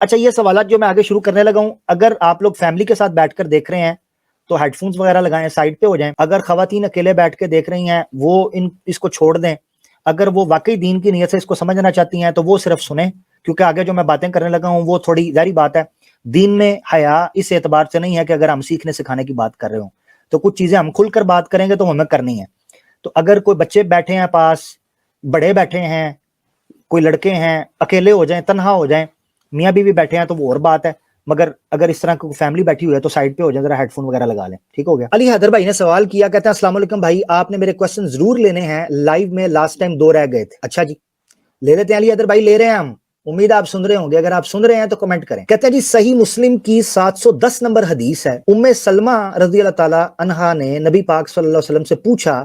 اچھا یہ سوالات جو میں آگے شروع کرنے لگا ہوں، اگر آپ لوگ فیملی کے ساتھ بیٹھ کر دیکھ رہے ہیں تو ہیڈ فونز وغیرہ لگائیں، سائڈ پہ ہو جائیں. اگر خواتین اکیلے بیٹھ کے دیکھ رہی ہیں وہ اس کو چھوڑ دیں. اگر وہ واقعی دین کی نیت سے اس کو سمجھنا چاہتی ہیں تو وہ صرف سنیں، کیونکہ آگے جو میں باتیں کرنے لگا ہوں وہ تھوڑی ظاہری بات ہے، دین میں حیا اس اعتبار سے نہیں ہے کہ اگر ہم سیکھنے سکھانے کی بات کر رہے ہوں تو کچھ چیزیں ہم کھل کر بات کریں گے تو ہمیں کرنی ہے. تو اگر کوئی بچے بیٹھے ہیں پاس، بڑے بیٹھے ہیں، کوئی لڑکے ہیں، اکیلے ہو جائیں، تنہا ہو جائیں، میاں بیوی بیٹھے ہیں تو وہ اور بات ہے، مگر اگر اس طرح کوئی فیملی بیٹھی ہوئی ہے تو سائڈ پہ ہو جائیں، ذرا ہیڈ فون وغیرہ لگا لیں. ٹھیک ہو گیا. علی حیدر بھائی نے سوال کیا، کہتے ہیں السلام علیکم بھائی، آپ نے میرے کوسچن ضرور لینے ہیں، لائیو میں لاسٹ ٹائم 2 رہ گئے تھے. اچھا جی لے لیتے ہیں علی حیدر بھائی، لے رہے ہیں ہم، امید آپ سن رہے ہوں گے. اگر آپ سن رہے ہیں تو کمنٹ کریں. کہتے ہیں جی صحیح مسلم کی 710 نمبر حدیث ہے، ام سلمہ رضی اللہ تعالی عنہا نے نبی پاک صلی اللہ علیہ وسلم سے پوچھا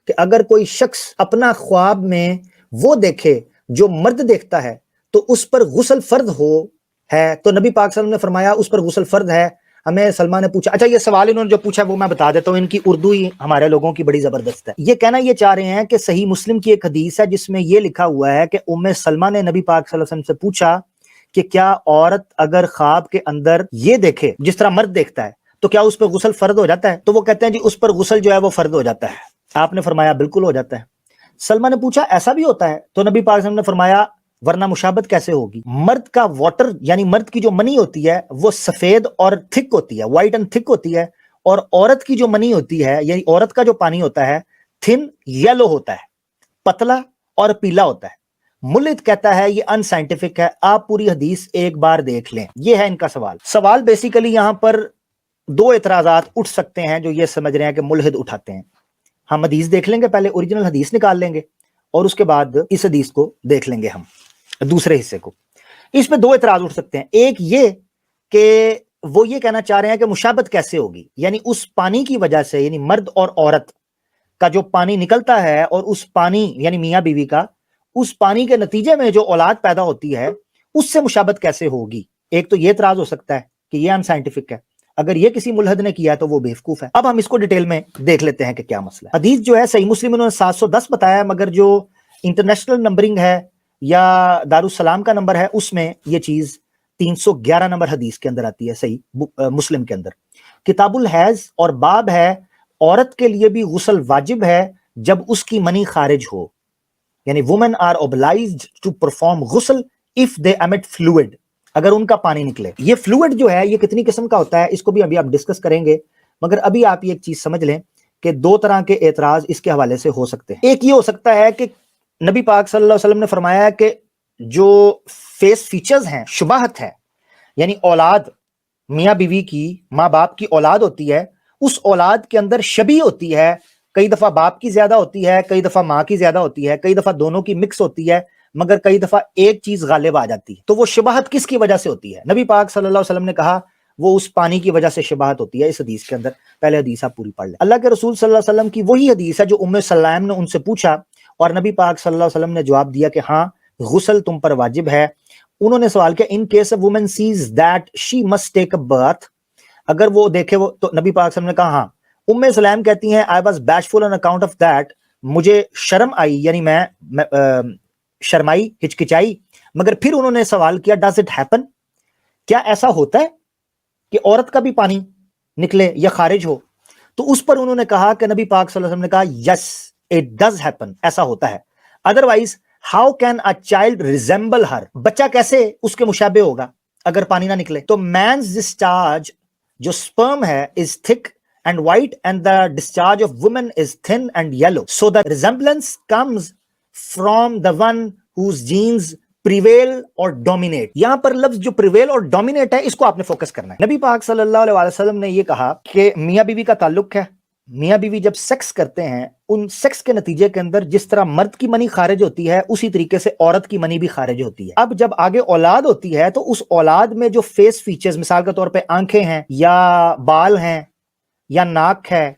کہ اگر کوئی شخص اپنا خواب میں وہ دیکھے جو مرد دیکھتا ہے تو اس پر غسل فرض ہے؟ تو نبی پاک صلی اللہ علیہ وسلم نے فرمایا اس پر غسل فرض ہے. ہمیں سلمہ نے پوچھا. اچھا یہ سوال انہوں نے جو پوچھا وہ میں بتا دیتا ہوں، ان کی اردو ہی ہمارے لوگوں کی بڑی زبردست ہے. یہ کہنا یہ چاہ رہے ہیں کہ صحیح مسلم کی ایک حدیث ہے جس میں یہ لکھا ہوا ہے کہ ام سلمہ نے نبی پاک صلی اللہ علیہ وسلم سے پوچھا کہ کیا عورت اگر خواب کے اندر یہ دیکھے جس طرح مرد دیکھتا ہے تو کیا اس پر غسل فرض ہو جاتا ہے؟ تو وہ کہتے ہیں جی اس پر غسل جو ہے وہ فرض ہو جاتا ہے. آپ نے فرمایا بالکل ہو جاتا ہے. سلمہ نے پوچھا ایسا بھی ہوتا ہے؟ تو نبی پاک صلی اللہ علیہ وسلم نے فرمایا ورنہ مشابہت کیسے ہوگی؟ مرد کا واٹر یعنی مرد کی جو منی ہوتی ہے وہ سفید اور تھک ہوتی ہے، وائٹ اینڈ تھک ہوتی ہے، اور عورت کی جو منی ہوتی ہے یعنی عورت کا جو پانی ہوتا ہے تھن یلو ہوتا ہے، پتلا اور پیلا ہوتا ہے. ملت کہتا ہے یہ ان سائنٹیفک ہے. آپ پوری حدیث ایک بار دیکھ لیں. یہ ہے ان کا سوال بیسیکلی یہاں پر 2 اعتراضات اٹھ سکتے ہیں جو یہ سمجھ رہے ہیں کہ ملحد اٹھاتے ہیں. ہم حدیث دیکھ لیں گے، پہلے اوریجنل حدیث نکال لیں گے اور اس کے بعد اس حدیث کو دیکھ لیں گے ہم دوسرے حصے کو. اس پہ 2 اعتراض اٹھ سکتے ہیں. ایک یہ کہ وہ یہ کہنا چاہ رہے ہیں کہ مشابہت کیسے ہوگی، یعنی اس پانی کی وجہ سے، یعنی مرد اور عورت کا جو پانی نکلتا ہے اور اس پانی یعنی میاں بیوی کا، اس پانی کے نتیجے میں جو اولاد پیدا ہوتی ہے اس سے مشابہت کیسے ہوگی. ایک تو یہ اعتراض ہو سکتا ہے کہ یہ ان سائنٹیفک ہے. اگر یہ کسی ملحد نے کیا تو وہ بیوقوف ہے. اب ہم اس کو ڈیٹیل میں دیکھ لیتے ہیں کہ کیا مسئلہ ہے. حدیث جو ہے صحیح مسلم انہوں نے 710 بتایا، مگر جو انٹرنیشنل نمبرنگ ہے یا دارالسلام کا نمبر ہے اس میں یہ چیز 311 نمبر حدیث کے اندر آتی ہے صحیح مسلم کے اندر. کتاب الحیض اور باب ہے عورت کے لیے بھی غسل واجب ہے جب اس کی منی خارج ہو، یعنی women are obliged to perform غسل if they emit fluid، اگر ان کا پانی نکلے. یہ فلوئڈ جو ہے یہ کتنی قسم کا ہوتا ہے اس کو بھی ابھی آپ ڈسکس کریں گے، مگر ابھی آپ یہ ایک چیز سمجھ لیں کہ 2 طرح کے اعتراض اس کے حوالے سے ہو سکتے ہیں. ایک یہ ہو سکتا ہے کہ نبی پاک صلی اللہ علیہ وسلم نے فرمایا کہ جو فیس فیچرز ہیں شباہت ہے، یعنی اولاد میاں بیوی کی، ماں باپ کی اولاد ہوتی ہے، اس اولاد کے اندر شبیہ ہوتی ہے، کئی دفعہ باپ کی زیادہ ہوتی ہے، کئی دفعہ ماں کی زیادہ ہوتی ہے، کئی دفعہ دونوں کی مکس ہوتی ہے، مگر کئی دفعہ ایک چیز غالب آ جاتی ہے. تو وہ شباہت کس کی وجہ سے ہوتی ہے؟ نبی پاک صلی اللہ علیہ وسلم نے کہا وہ اس پانی کی وجہ سے شباہت ہوتی ہے. اس حدیث کے اندر پہلے حدیث آپ پوری پڑھ لیں. اللہ کے رسول صلی اللہ علیہ وسلم کی وہی حدیث ہے جو ام سلام نے ان سے پوچھا اور نبی پاک صلی اللہ علیہ وسلم نے جواب دیا کہ ہاں غسل تم پر واجب ہے. انہوں نے سوال کیا in case a woman says that she must take a birth, اگر وہ دیکھے وہ، تو نبی پاک صلی اللہ علیہ وسلم نے کہا ہاں. ام سلام کہتی ہیں I was bashful on account of that، مجھے شرم آئی، یعنی میں شرمائی، ہچکچائی. مگر پھر انہوں نے سوال کیا ڈز اٹ ہیپن، کیا ایسا ہوتا ہے کہ عورت کا بھی پانی نکلے یا خارج ہو؟ تو اس پر انہوں نے کہا کہ نبی پاک صلی اللہ علیہ وسلم نے کہا یس اٹ ڈز ہیپن، ایسا ہوتا ہے. Otherwise how can a child resemble her, بچہ کیسے اس کے مشابہ ہوگا اگر پانی نہ نکلے؟ تو مینز ڈسچارج جو سپرم ہے از تھک and white and the discharge of women is thin and yellow, so the resemblance comes from the one whose genes prevail or dominate. یہاں پر لفظ جو prevail اور dominate ہے اس کو آپ نے فوکس کرنا ہے. نبی پاک صلی اللہ علیہ وسلم نے یہ کہا کہ میاں بیوی کا تعلق ہے، میاں بیوی جب سیکس کرتے ہیں ان سیکس کے نتیجے کے اندر جس طرح مرد کی منی خارج ہوتی ہے اسی طریقے سے عورت کی منی بھی خارج ہوتی ہے. اب جب آگے اولاد ہوتی ہے تو اس اولاد میں جو فیس فیچرز، مثال کے طور پہ آنکھیں ہیں یا بال ہیں یا ناک ہے،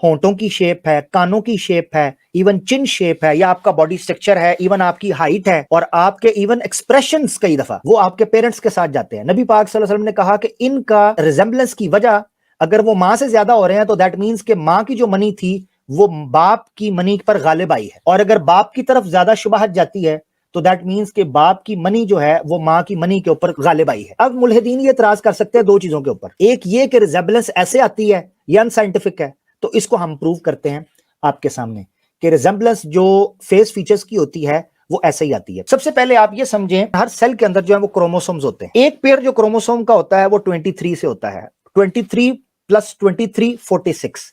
ہونٹوں کی شیپ ہے، کانوں کی شیپ ہے، ایون چن شیپ ہے، یا آپ کا باڈی سٹرکچر ہے، ایون آپ کی ہائٹ ہے، اور آپ کے ایون ایکسپریشنز کئی دفعہ وہ آپ کے پیرنٹس کے ساتھ جاتے ہیں. نبی پاک صلی اللہ علیہ وسلم نے کہا کہ ان کا ریزمبلنس کی وجہ اگر وہ ماں سے زیادہ ہو رہے ہیں تو دیٹ مینز کہ ماں کی جو منی تھی وہ باپ کی منی پر غالب آئی ہے، اور اگر باپ کی طرف زیادہ شباہت جاتی ہے तो दैट मीन्स कि बाप की मनी जो है वो माँ की मनी के ऊपर गालिब आई है। अब मुल्हिदीन ये इतराज कर सकते हैं दो चीजों के ऊपर, एक ये कि रिजेम्बलेंस ऐसे आती है या अनसाइंटिफिक है, तो इसको हम प्रूव करते हैं आपके सामने कि रिजेम्बलेंस जो फेस फीचर्स की होती है वो ऐसे ही आती है। सबसे पहले आप ये समझें, हर सेल के अंदर जो है वो क्रोमोसोम्स होते हैं। एक पेयर जो क्रोमोसोम का होता है वो 23 से होता है। 23 प्लस 23 46।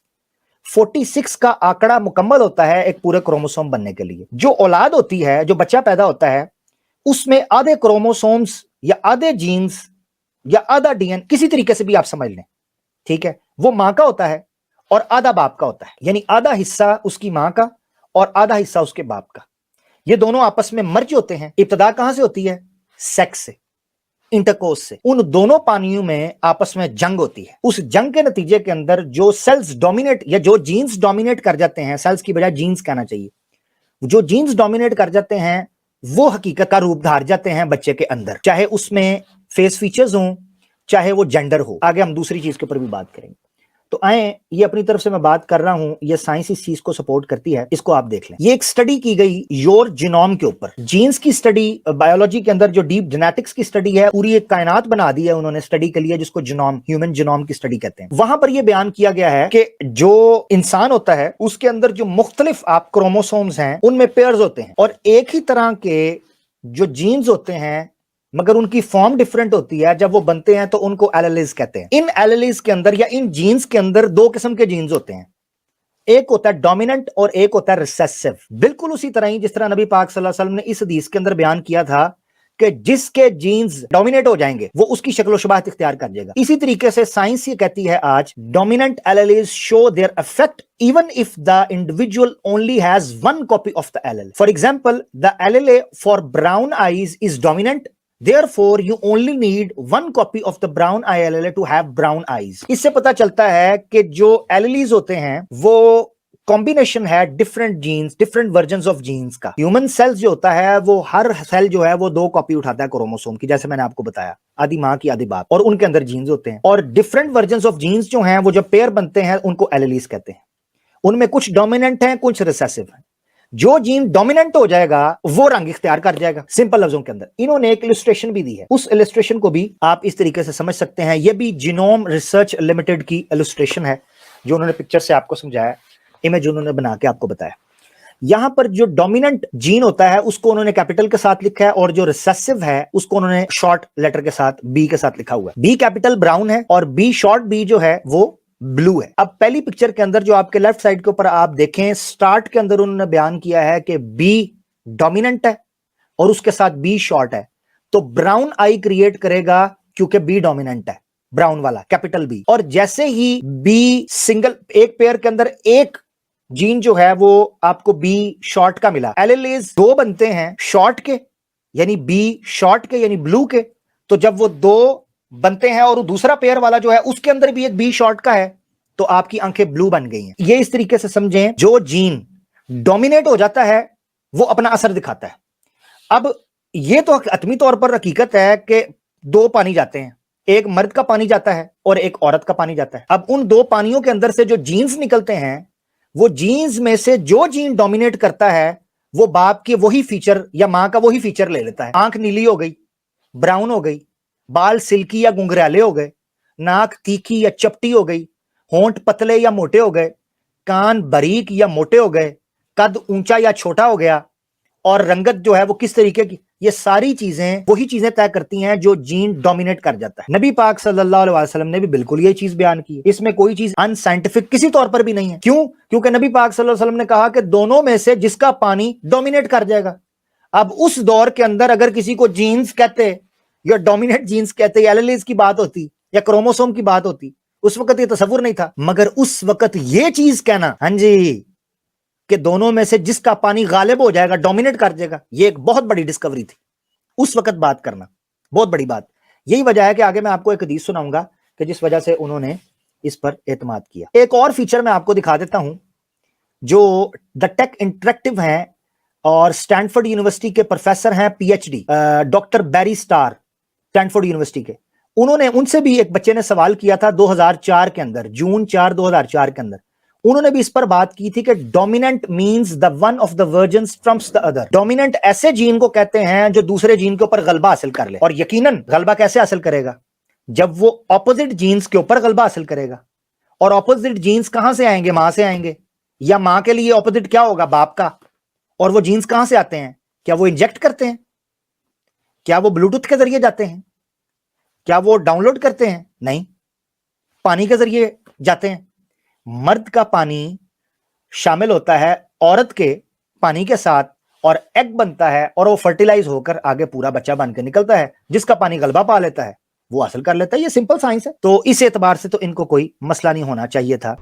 46 का आंकड़ा मुकम्मल होता है एक पूरे क्रोमोसोम बनने के लिए। जो औलाद होती है, जो बच्चा पैदा होता है, उसमें आधे क्रोमोसोम्स या आधे जीन्स या आधा डीएन, किसी तरीके से भी आप समझ लें, ठीक है, वो मां का होता है और आधा बाप का होता है। यानी आधा हिस्सा उसकी मां का और आधा हिस्सा उसके बाप का। ये दोनों आपस में मर्ज होते हैं। इब्तिदा कहां से होती है? सेक्स से, इंटरकोर्स से। उन दोनों पानियों में आपस में जंग होती है। उस जंग के नतीजे के अंदर जो सेल्स डोमिनेट या जो जीन्स डोमिनेट कर जाते हैं, सेल्स की बजाय जीन्स कहना चाहिए, जो जीन्स डोमिनेट कर जाते हैं वो हकीकत का रूप धार जाते हैं बच्चे के अंदर, चाहे उसमें फेस फीचर्स हों, चाहे वो जेंडर हो। आगे हम दूसरी चीज के ऊपर भी बात करेंगे। तो आए, ये अपनी तरफ से मैं बात कर रहा हूं, ये साइंस इस चीज को सपोर्ट करती है, इसको आप देख लें। ये एक स्टडी की गई योर जीनोम के ऊपर, जीन्स की स्टडी, बायोलॉजी के अंदर जो डीप जेनेटिक्स की स्टडी है, पूरी एक कायनात बना दी है उन्होंने स्टडी के लिए, जिसको जीनोम, ह्यूमन जीनोम की स्टडी कहते हैं। वहां पर यह बयान किया गया है कि जो इंसान होता है उसके अंदर जो मुख्तलिफ आप क्रोमोसोम्स हैं उनमें पेयर्स होते हैं, और एक ही तरह के जो जीन्स होते हैं मगर उनकी फॉर्म डिफरेंट होती है। जब वो बनते हैं तो उनको एलेलीज कहते हैं। इन एलेलीज के अंदर या इन जीन्स के अंदर दो किस्म के जीन्स होते हैं, एक होता है डोमिनेंट और एक होता है रिसेसिव। बिल्कुल उसी तरह ही जिस तरह नबी पाक सल्लल्लाहु अलैहि वसल्लम ने इस हदीस के अंदर बयान किया था कि जिसके जीन्स डोमिनेट हो जाएंगे वो उसकी शक्ल शबाहत इख्तियार कर जाएगा। इसी तरीके से साइंस ये कहती है आज, dominant एलेलीज show their effect even if the individual only has one copy of the allele. For example, the allele for brown eyes is dominant. Therefore, you only need one copy of the brown eye allele to have brown eyes. इससे पता चलता है कि जो एलेलीज होते हैं वो combination है different genes, different versions of genes का। ह्यूमन सेल्स जो होता है वो हर सेल जो है वो दो कॉपी उठाता है क्रोमोसोम की, जैसे मैंने आपको बताया, आधी माँ की आधी बाप, और उनके अंदर जीन्स होते हैं। और डिफरेंट वर्जन्स ऑफ जीन्स जो हैं वो जब पेयर बनते हैं उनको एलेलीज कहते हैं। उनमें कुछ डोमिनेंट हैं, कुछ रिसेसिव हैं। जो जीन डोमिनेंट हो जाएगा वो रंग इख्तियार कर जाएगा। सिंपल लफ्जों के अंदर इन्होंने एक इलस्ट्रेशन भी दी है, उस इलस्ट्रेशन को भी आप इस तरीके से समझ सकते हैं। ये भी जीनोम रिसर्च लिमिटेड की इलस्ट्रेशन है जो उन्होंने पिक्चर से आपको समझाया, इमेज उन्होंने बना के आपको बताया। यहां पर जो डोमिनेंट जीन होता है उसको उन्होंने कैपिटल के साथ लिखा है, और जो रिसेसिव है उसको उन्होंने शॉर्ट लेटर के साथ, बी के साथ लिखा हुआ है। बी कैपिटल ब्राउन है और बी शॉर्ट बी जो है वो ब्लू है। अब पहली पिक्चर के अंदर जो आपके लेफ्ट साइड के ऊपर आप देखें, स्टार्ट के अंदर उन्होंने बयान किया है कि बी डोमिनेंट है और उसके साथ बी शॉर्ट है, तो ब्राउन आई क्रिएट करेगा क्योंकि बी डोमिनेंट है, ब्राउन वाला कैपिटल बी। और जैसे ही बी सिंगल, एक पेयर के अंदर एक जीन जो है वो आपको बी शॉर्ट का मिला, एलेलीज दो बनते हैं शॉर्ट के, यानी बी शॉर्ट के यानी ब्लू के, तो जब वो दो बनते हैं और दूसरा पेयर वाला जो है उसके अंदर भी एक बी शॉर्ट का है, तो आपकी आंखें ब्लू बन गई हैं। ये इस तरीके से समझें, जो जीन डोमिनेट हो जाता है वो अपना असर दिखाता है। अब ये तो हतमी तौर पर हकीकत है कि दो पानी जाते हैं, एक मर्द का पानी जाता है और एक औरत का पानी जाता है। अब उन दो पानियों के अंदर से जो जीन्स निकलते हैं, वो जीन्स में से जो जीन डोमिनेट करता है वो बाप के वही फीचर या मां का वही फीचर ले लेता है। आंख नीली हो गई, ब्राउन हो गई, बाल सिल्की या गुंगराले हो गए, नाक तीखी या चपटी हो गई, होंठ पतले या मोटे हो गए, कान बारीक या मोटे हो गए, कद ऊंचा या छोटा हो गया, और रंगत जो है वो किस तरीके की, ये सारी चीजें वही चीजें तय करती हैं जो जीन डोमिनेट कर जाता है। नबी पाक सल्लल्लाहु अलैहि वसल्लम ने भी बिल्कुल ये चीज बयान की है, इसमें कोई चीज अनसाइंटिफिक किसी तौर पर भी नहीं है। क्यों? क्योंकि नबी पाक सल्लल्लाहु अलैहि वसल्लम ने कहा कि दोनों में से जिसका पानी डोमिनेट कर जाएगा। अब उस दौर के अंदर अगर किसी को जीन्स कहते या डोमिनेट जीन्स कहते, एलेलीज की बात होती या क्रोमोसोम की बात होती, उस वक्त ये तसव्वुर नहीं था। मगर उस वक्त ये चीज कहना, हाँ जी, कि दोनों में से जिसका पानी गालिब हो जाएगा, डोमिनेट कर जाएगा, ये एक बहुत बड़ी डिस्कवरी थी। उस वक्त बात करना बहुत बड़ी बात। यही वजह है कि आगे मैं आपको एक हदीस सुनाऊंगा कि जिस वजह से उन्होंने इस पर एतमाद किया। एक और फीचर मैं आपको दिखा देता हूं, जो द टेक इंटरेक्टिव हैं और स्टैनफोर्ड यूनिवर्सिटी के प्रोफेसर हैं, पीएचडी, डॉक्टर बैरी स्टार, स्टैनफोर्ड यूनिवर्सिटी के। उन्होंने, उनसे भी एक बच्चे ने सवाल किया था 2004 के अंदर, जून 4 2004 के अंदर। उन्होंने भी इस पर बात की थी कि dominant means the one of the versions Trump's the other. Dominant ऐसे जीन को कहते हैं जो दूसरे जीन के ऊपर गलबा हासिल कर ले, और यकीनन गलबा कैसे हासिल करेगा? जब वो ऑपोजिट जीन्स के ऊपर गलबा हासिल करेगा। और ऑपोजिट जीन्स कहां से आएंगे? मां से आएंगे। या मां के लिए ऑपोजिट क्या होगा? बाप का। और वो जीन्स कहां से आते हैं? क्या वो इंजेक्ट करते हैं? क्या वो ब्लूटूथ के जरिए जाते हैं? क्या वो डाउनलोड करते हैं? नहीं, पानी के जरिए जाते हैं। मर्द का पानी शामिल होता है औरत के पानी के साथ, और एग बनता है, और वो फर्टिलाइज होकर आगे पूरा बच्चा बन के निकलता है। जिसका पानी गलबा पा लेता है वो हासिल कर लेता है। ये सिंपल साइंस है। तो इस एतबार से तो इनको कोई मसला नहीं होना चाहिए था।